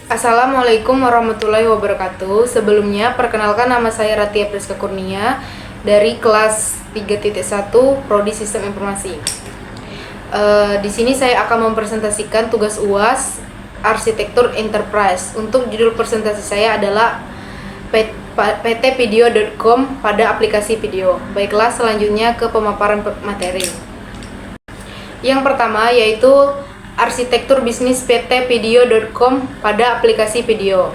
Assalamualaikum warahmatullahi wabarakatuh. Sebelumnya, perkenalkan nama saya Ratia Priska Kurnia dari kelas 3.1 Prodi Sistem Informasi. Di sini saya akan mempresentasikan tugas UAS Arsitektur Enterprise. Untuk judul presentasi saya adalah ptvideo.com pada aplikasi video. Baiklah, selanjutnya ke pemaparan materi. Yang pertama yaitu arsitektur bisnis ptvideo.com pada aplikasi video.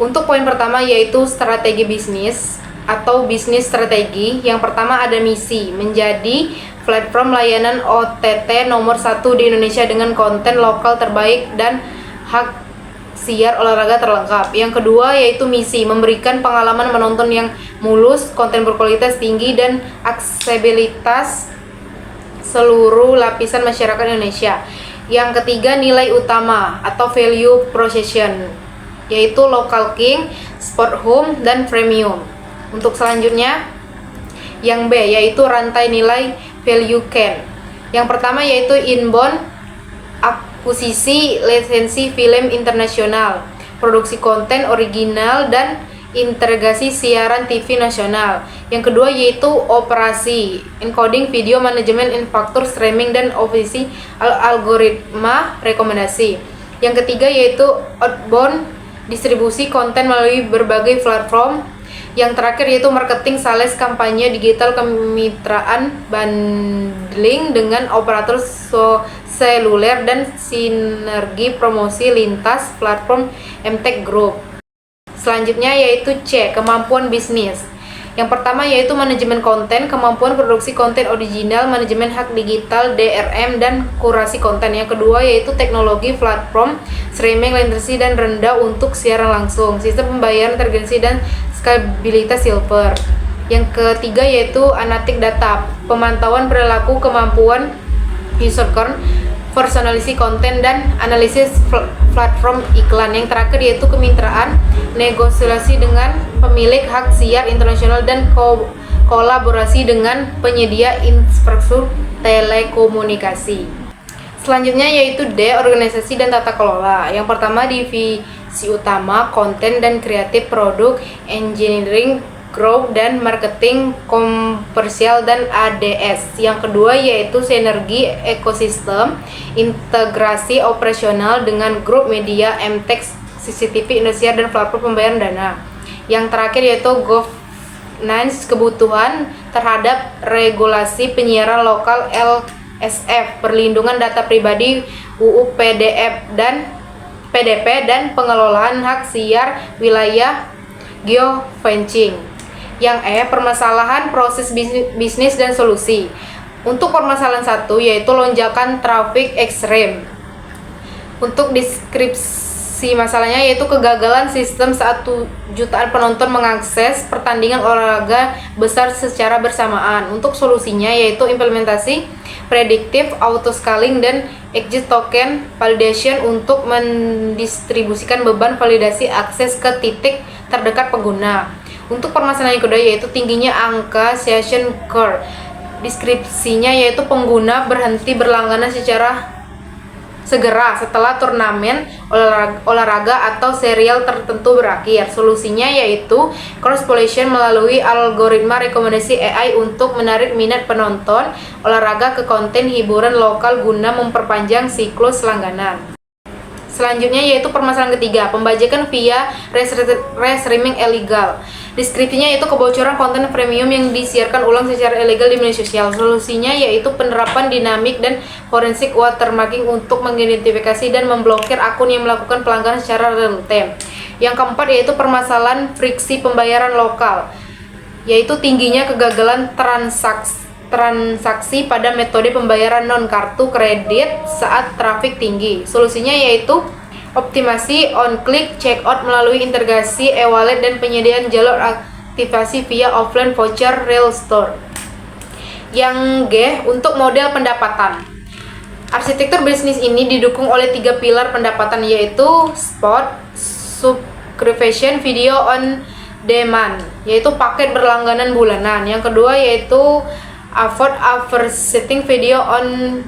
Untuk poin pertama yaitu strategi bisnis atau bisnis strategi. Yang pertama ada misi, menjadi platform layanan OTT nomor 1 di Indonesia dengan konten lokal terbaik dan hak siar olahraga terlengkap. Yang kedua yaitu misi, memberikan pengalaman menonton yang mulus, konten berkualitas tinggi dan aksesibilitas seluruh lapisan masyarakat Indonesia. Yang ketiga nilai utama atau value proposition, yaitu local king, sport home, dan premium. Untuk selanjutnya yang B yaitu rantai nilai value chain. Yang pertama yaitu inbound akuisisi lisensi film internasional, produksi konten original dan integrasi siaran TV nasional. Yang kedua yaitu operasi, encoding video, manajemen infrastruktur streaming dan operasi algoritma rekomendasi. Yang ketiga yaitu outbound, distribusi konten melalui berbagai platform. Yang terakhir yaitu marketing, sales, kampanye digital, kemitraan, bundling dengan operator seluler dan sinergi promosi lintas platform MTech Group. Selanjutnya yaitu C, kemampuan bisnis. Yang pertama yaitu manajemen konten, kemampuan produksi konten original, manajemen hak digital, DRM, dan kurasi konten. Yang kedua yaitu teknologi platform, streaming, latency dan rendah untuk siaran langsung, sistem pembayaran terintegrasi dan skabilitas silver. Yang ketiga yaitu analitik data, pemantauan perilaku, kemampuan user count, personalisasi konten, dan analisis platform iklan. Yang terakhir yaitu kemitraan, negosiasi dengan pemilik hak siar internasional dan kolaborasi dengan penyedia infrastruktur telekomunikasi. Selanjutnya yaitu D, organisasi dan tata kelola. Yang pertama divisi utama, konten dan kreatif, produk, engineering, growth dan marketing, komersial, dan ADS. Yang kedua yaitu sinergi ekosistem, integrasi operasional dengan grup media, MTech, CCTV, Indosiar, dan platform pembayaran dana. Yang terakhir yaitu governance, kebutuhan terhadap regulasi penyiaran lokal, LSF, perlindungan data pribadi, UU PDP, dan pengelolaan hak siar wilayah geofencing. Yang E, permasalahan proses bisnis dan solusi. Untuk permasalahan 1 yaitu lonjakan traffic ekstrem. Untuk deskripsi masalahnya yaitu kegagalan sistem saat jutaan penonton mengakses pertandingan olahraga besar secara bersamaan. Untuk solusinya yaitu implementasi predictive auto scaling dan exit token validation untuk mendistribusikan beban validasi akses ke titik terdekat pengguna. Untuk permasalahan yang kedua yaitu tingginya angka session curve. Deskripsinya yaitu pengguna berhenti berlangganan secara segera setelah turnamen olahraga atau serial tertentu berakhir. Solusinya yaitu cross pollination melalui algoritma rekomendasi AI untuk menarik minat penonton olahraga ke konten hiburan lokal guna memperpanjang siklus langganan. Selanjutnya yaitu permasalahan ketiga, pembajakan via restreaming ilegal. Deskripsinya yaitu kebocoran konten premium yang disiarkan ulang secara ilegal di media sosial. Solusinya yaitu penerapan dinamik dan forensik watermarking untuk mengidentifikasi dan memblokir akun yang melakukan pelanggaran secara real time. Yang keempat yaitu permasalahan friksi pembayaran lokal, yaitu tingginya kegagalan transaksi pada metode pembayaran non kartu kredit saat traffic tinggi. Solusinya yaitu optimasi on-click checkout melalui integrasi e-wallet dan penyediaan jalur aktivasi via offline voucher real store. Yang G, untuk model pendapatan. Arsitektur bisnis ini didukung oleh 3 pilar pendapatan yaitu spot, subscription, video on demand, yaitu paket berlangganan bulanan. Yang kedua yaitu afford advertising, video on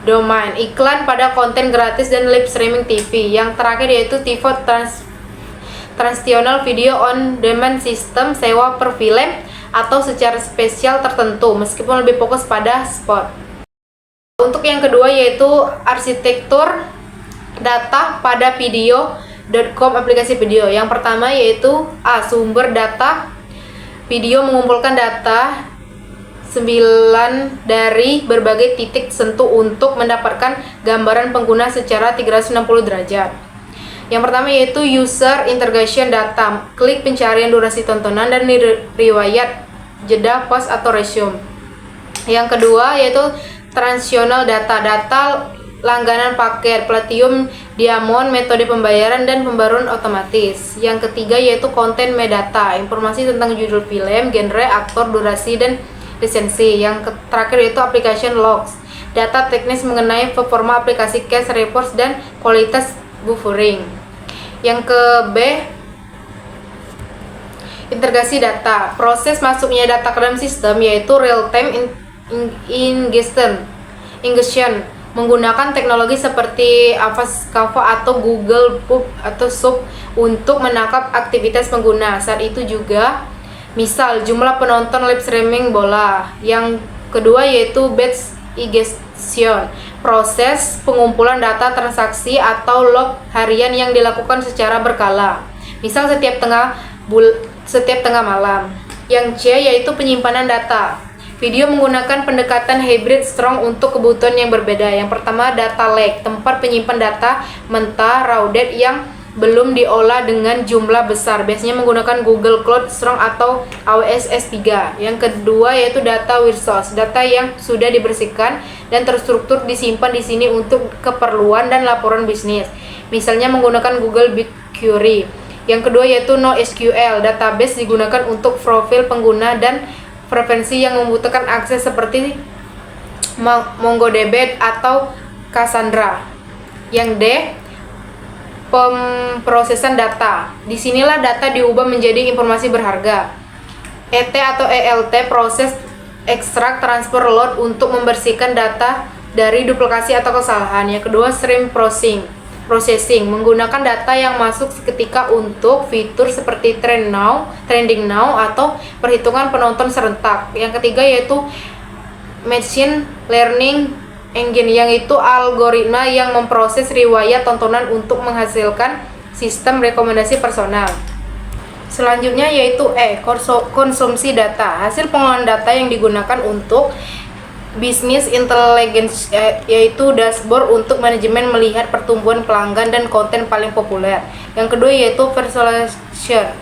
domain, iklan pada konten gratis dan live streaming TV. Yang terakhir yaitu TiVo Transtional Video on Demand System, sewa per film atau secara spesial tertentu, meskipun lebih fokus pada spot. Untuk yang kedua yaitu arsitektur data pada video.com aplikasi video. Yang pertama yaitu sumber data. Video mengumpulkan data 9 dari berbagai titik sentuh untuk mendapatkan gambaran pengguna secara 360 derajat. Yang pertama yaitu user interrogation data, klik pencarian durasi tontonan dan riwayat jeda pause atau resume. Yang kedua yaitu transactional data langganan paket, platinum, diamond, metode pembayaran dan pembaruan otomatis. Yang ketiga yaitu konten metadata, informasi tentang judul film, genre, aktor, durasi dan lisensi. Yang terakhir yaitu application logs, data teknis mengenai performa aplikasi, cache reports dan kualitas buffering. Yang ke B, integrasi data, proses masuknya data ke dalam sistem yaitu real time ingestion menggunakan teknologi seperti Kava atau Google Pub atau SUP untuk menangkap aktivitas pengguna saat itu juga, misal jumlah penonton live streaming bola. Yang kedua yaitu batch ingestion, proses pengumpulan data transaksi atau log harian yang dilakukan secara berkala, misal setiap tengah malam. Yang C yaitu penyimpanan data. Video menggunakan pendekatan hybrid strong untuk kebutuhan yang berbeda. Yang pertama data lake, tempat penyimpan data mentah raw data yang belum diolah dengan jumlah besar, biasanya menggunakan Google Cloud Strong atau AWS S3. Yang kedua yaitu data warehouse, data yang sudah dibersihkan dan terstruktur disimpan di sini untuk keperluan dan laporan bisnis, misalnya menggunakan Google BigQuery. Yang kedua yaitu NoSQL, database digunakan untuk profil pengguna dan preferensi yang membutuhkan akses seperti MongoDB atau Cassandra. Yang D, pemrosesan data. Disinilah data diubah menjadi informasi berharga. ET atau ELT, proses ekstrak, transfer, load untuk membersihkan data dari duplikasi atau kesalahan. Yang kedua, stream processing, menggunakan data yang masuk seketika untuk fitur seperti trending now atau perhitungan penonton serentak. Yang ketiga yaitu machine learning engine, yang itu algoritma yang memproses riwayat tontonan untuk menghasilkan sistem rekomendasi personal. Selanjutnya yaitu konsumsi data, hasil pengolahan data yang digunakan untuk Business Intelligence, yaitu dashboard untuk manajemen melihat pertumbuhan pelanggan dan konten paling populer. Yang kedua yaitu personalization,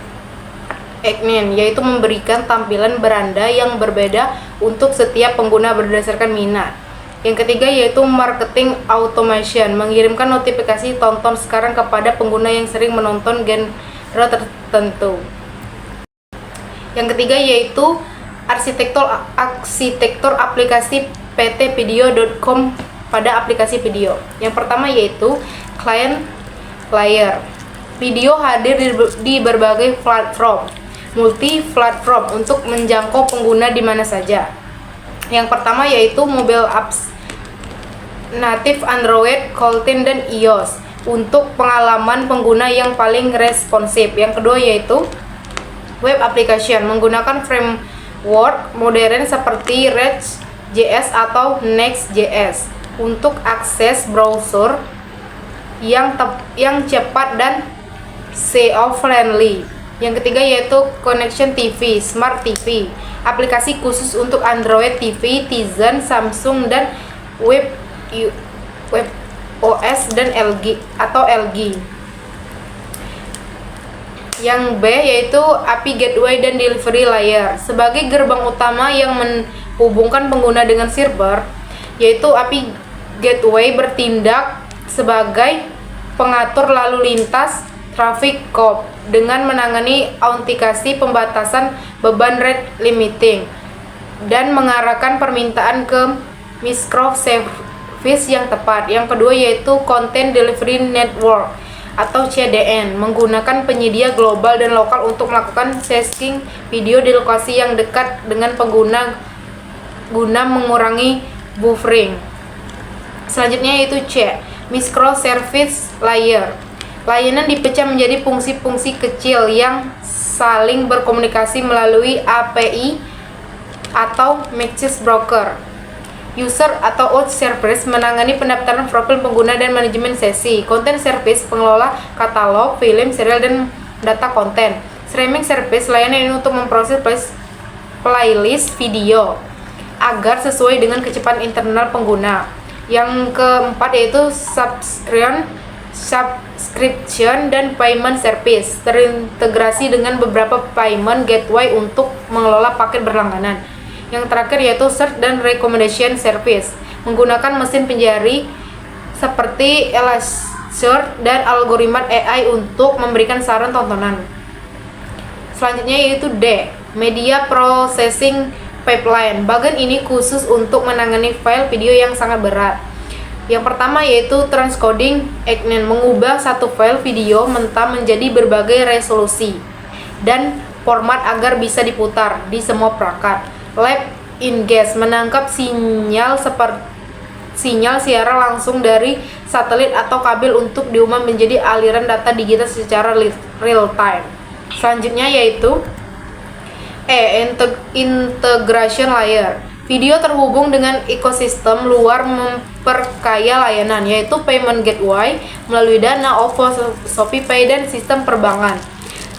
yaitu memberikan tampilan beranda yang berbeda untuk setiap pengguna berdasarkan minat. Yang ketiga yaitu marketing automation, mengirimkan notifikasi tonton sekarang kepada pengguna yang sering menonton genre tertentu. Yang ketiga yaitu arsitektur aplikasi PT Video.com pada aplikasi video. Yang pertama yaitu client layer. Video hadir di berbagai platform, multi-platform untuk menjangkau pengguna di mana saja. Yang pertama yaitu mobile apps, native Android, Kotlin dan iOS untuk pengalaman pengguna yang paling responsif. Yang kedua yaitu web application, menggunakan framework modern seperti React.js atau Next.js untuk akses browser yang cepat dan SEO-friendly. Yang ketiga yaitu Connection TV, Smart TV, aplikasi khusus untuk Android TV, Tizen, Samsung dan Web OS dan LG. Yang B yaitu API Gateway dan Delivery Layer, sebagai gerbang utama yang menghubungkan pengguna dengan server, yaitu API Gateway bertindak sebagai pengatur lalu lintas traffic cop dengan menangani autentikasi, pembatasan beban, rate limiting, dan mengarahkan permintaan ke microservice yang tepat. Yang kedua yaitu Content Delivery Network atau CDN, menggunakan penyedia global dan lokal untuk melakukan syncing video di lokasi yang dekat dengan pengguna guna mengurangi buffering. Selanjutnya yaitu C, microservice layer. Layanan dipecah menjadi fungsi-fungsi kecil yang saling berkomunikasi melalui API atau message broker. User atau host service menangani pendaftaran profil pengguna dan manajemen sesi. Content service pengelola katalog, film, serial, dan data konten. Streaming service layanan ini untuk memproses playlist video agar sesuai dengan kecepatan internal pengguna. Yang keempat yaitu subscription dan payment service, terintegrasi dengan beberapa payment gateway untuk mengelola paket berlangganan. Yang terakhir yaitu search dan recommendation service, menggunakan mesin pencari seperti Elasticsearch dan algoritma AI untuk memberikan saran tontonan. Selanjutnya yaitu D, media processing pipeline. Bagian ini khusus untuk menangani file video yang sangat berat. Yang pertama yaitu transcoding agent, mengubah satu file video mentah menjadi berbagai resolusi dan format agar bisa diputar di semua perangkat. Lab Ingest, menangkap sinyal siaran langsung dari satelit atau kabel untuk diubah menjadi aliran data digital secara real time. Selanjutnya yaitu E, integration layer. Video terhubung dengan ekosistem luar memperkaya layanan, yaitu payment gateway melalui Dana, OVO, ShopeePay, dan sistem perbankan.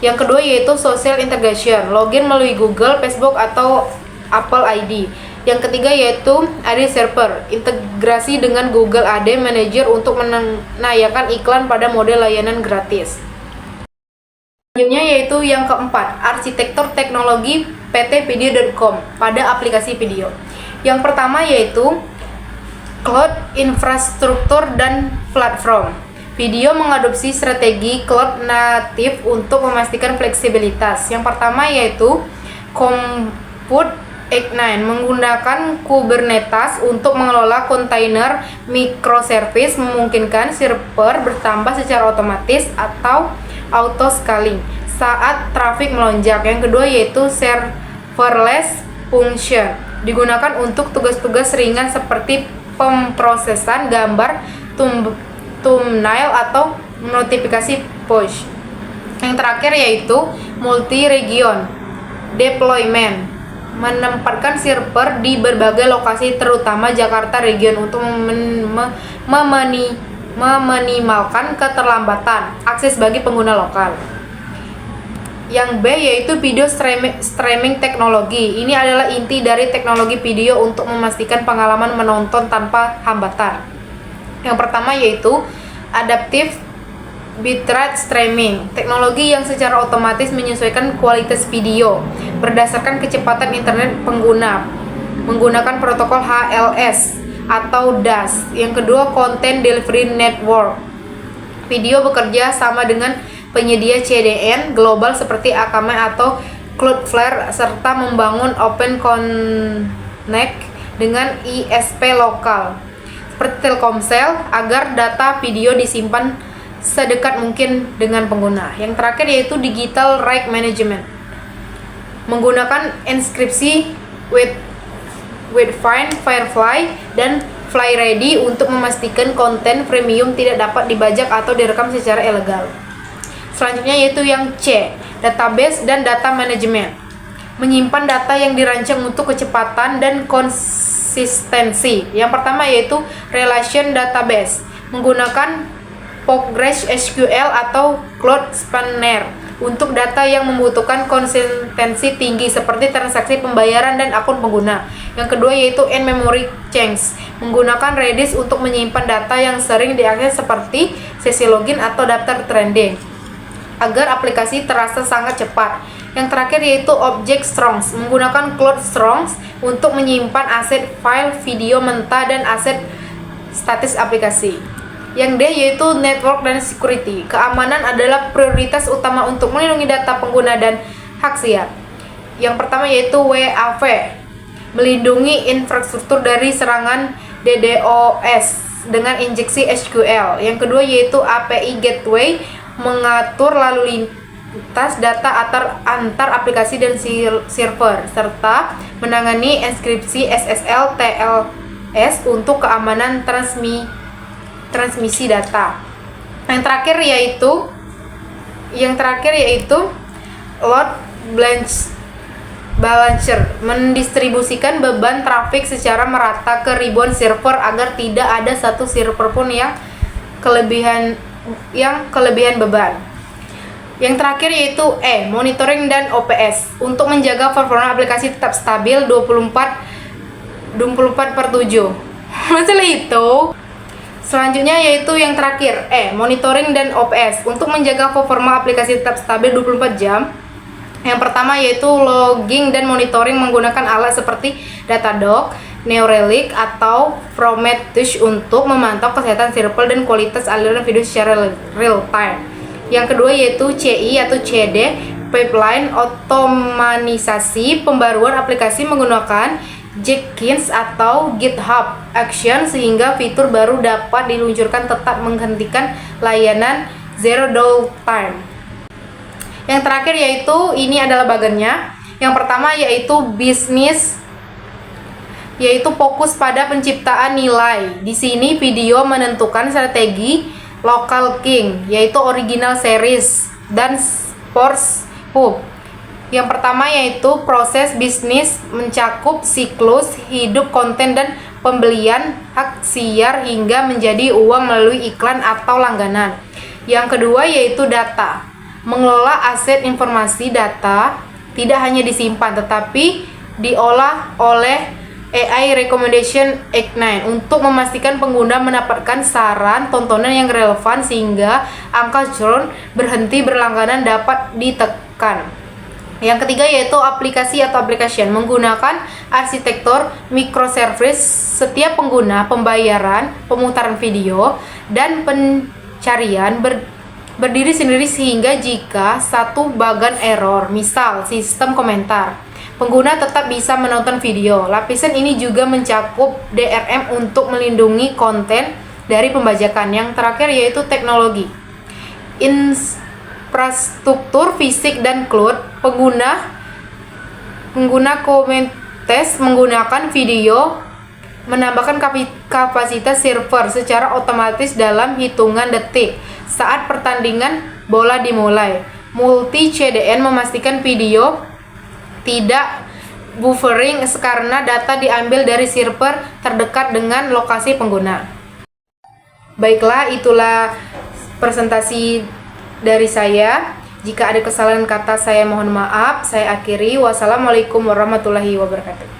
Yang kedua yaitu social integration, login melalui Google, Facebook, atau Apple ID. Yang ketiga yaitu Ad Server, integrasi dengan Google Ad Manager untuk menayangkan iklan pada model layanan gratis. Selanjutnya yaitu yang keempat, arsitektur teknologi ptvideo.com pada aplikasi video. Yang pertama yaitu cloud infrastruktur dan platform. Video mengadopsi strategi cloud native untuk memastikan fleksibilitas. Yang pertama yaitu Compute Ignite, menggunakan Kubernetes untuk mengelola kontainer microservice, memungkinkan server bertambah secara otomatis atau auto scaling saat traffic melonjak. Yang kedua yaitu serverless function, digunakan untuk tugas-tugas ringan seperti pemrosesan gambar, thumbnail, atau notifikasi push. Yang terakhir yaitu multi-region deployment, menempatkan server di berbagai lokasi terutama Jakarta region untuk meminimalkan keterlambatan akses bagi pengguna lokal. Yang B yaitu video streaming teknologi. Ini adalah inti dari teknologi video untuk memastikan pengalaman menonton tanpa hambatan. Yang pertama yaitu adaptive bitrate streaming, teknologi yang secara otomatis menyesuaikan kualitas video berdasarkan kecepatan internet pengguna menggunakan protokol HLS atau DAS. Yang kedua, content delivery network. Video bekerja sama dengan penyedia CDN global seperti Akamai atau Cloudflare serta membangun open connect dengan ISP lokal seperti Telkomsel agar data video disimpan sedekat mungkin dengan pengguna. Yang terakhir yaitu digital right management, menggunakan inskripsi with Find, Firefly, dan FlyReady untuk memastikan konten premium tidak dapat dibajak atau direkam secara ilegal. Selanjutnya yaitu yang C, database dan data management, menyimpan data yang dirancang untuk kecepatan dan konsistensi. Yang pertama yaitu relation database, menggunakan PostgreSQL atau Cloud Spanner untuk data yang membutuhkan konsistensi tinggi seperti transaksi pembayaran dan akun pengguna. Yang kedua yaitu in-memory change, menggunakan Redis untuk menyimpan data yang sering diakses seperti sesi login atau daftar trending agar aplikasi terasa sangat cepat. Yang terakhir yaitu Object Strongs, menggunakan Cloud Strongs untuk menyimpan aset file video mentah dan aset statis aplikasi. Yang D yaitu network dan security, keamanan adalah prioritas utama untuk melindungi data pengguna dan hak siar. Yang pertama yaitu WAV, melindungi infrastruktur dari serangan DDoS dengan injeksi SQL. Yang kedua yaitu API Gateway, mengatur lalu lintas data antar aplikasi dan server serta menangani enkripsi SSL, OPS untuk keamanan transmisi data. Yang terakhir yaitu load balancer, mendistribusikan beban trafik secara merata ke ribuan server agar tidak ada satu server pun yang kelebihan beban. Yang terakhir yaitu monitoring dan OPS untuk menjaga performa aplikasi tetap stabil 24/7. Masalah itu. Selanjutnya yaitu yang terakhir, monitoring dan OPS untuk menjaga performa aplikasi tetap stabil 24 jam. Yang pertama yaitu logging dan monitoring menggunakan alat seperti Datadog, New Relic, atau Prometheus untuk memantau kesehatan server dan kualitas aliran video secara real time. Yang kedua yaitu CI atau CD, pipeline otomatisasi pembaruan aplikasi menggunakan Jenkins atau GitHub Action sehingga fitur baru dapat diluncurkan tetap menghentikan layanan zero downtime. Yang terakhir yaitu ini adalah bagannya. Yang pertama yaitu bisnis, yaitu fokus pada penciptaan nilai. Di sini video menentukan strategi local king, yaitu original series dan sports hub. Yang pertama yaitu proses bisnis mencakup siklus hidup konten dan pembelian hak siar hingga menjadi uang melalui iklan atau langganan. Yang kedua yaitu data, mengelola aset informasi. Data tidak hanya disimpan tetapi diolah oleh AI Recommendation Engine untuk memastikan pengguna mendapatkan saran tontonan yang relevan sehingga angka churn berhenti berlangganan dapat ditekan. Yang ketiga yaitu aplikasi atau application, menggunakan arsitektur microservice. Setiap pengguna, pembayaran, pemutaran video, dan pencarian berdiri sendiri sehingga jika satu bagan error, misal sistem komentar, pengguna tetap bisa menonton video. Lapisan ini juga mencakup DRM untuk melindungi konten dari pembajakan. Yang terakhir yaitu teknologi, infrastruktur fisik dan cloud. Pengguna Kubernetes menggunakan video menambahkan kapasitas server secara otomatis dalam hitungan detik saat pertandingan bola dimulai. Multi CDN memastikan video tidak buffering karena data diambil dari server terdekat dengan lokasi pengguna. Baiklah, itulah presentasi dari saya. Jika ada kesalahan kata saya mohon maaf. Saya akhiri. Wassalamualaikum warahmatullahi wabarakatuh.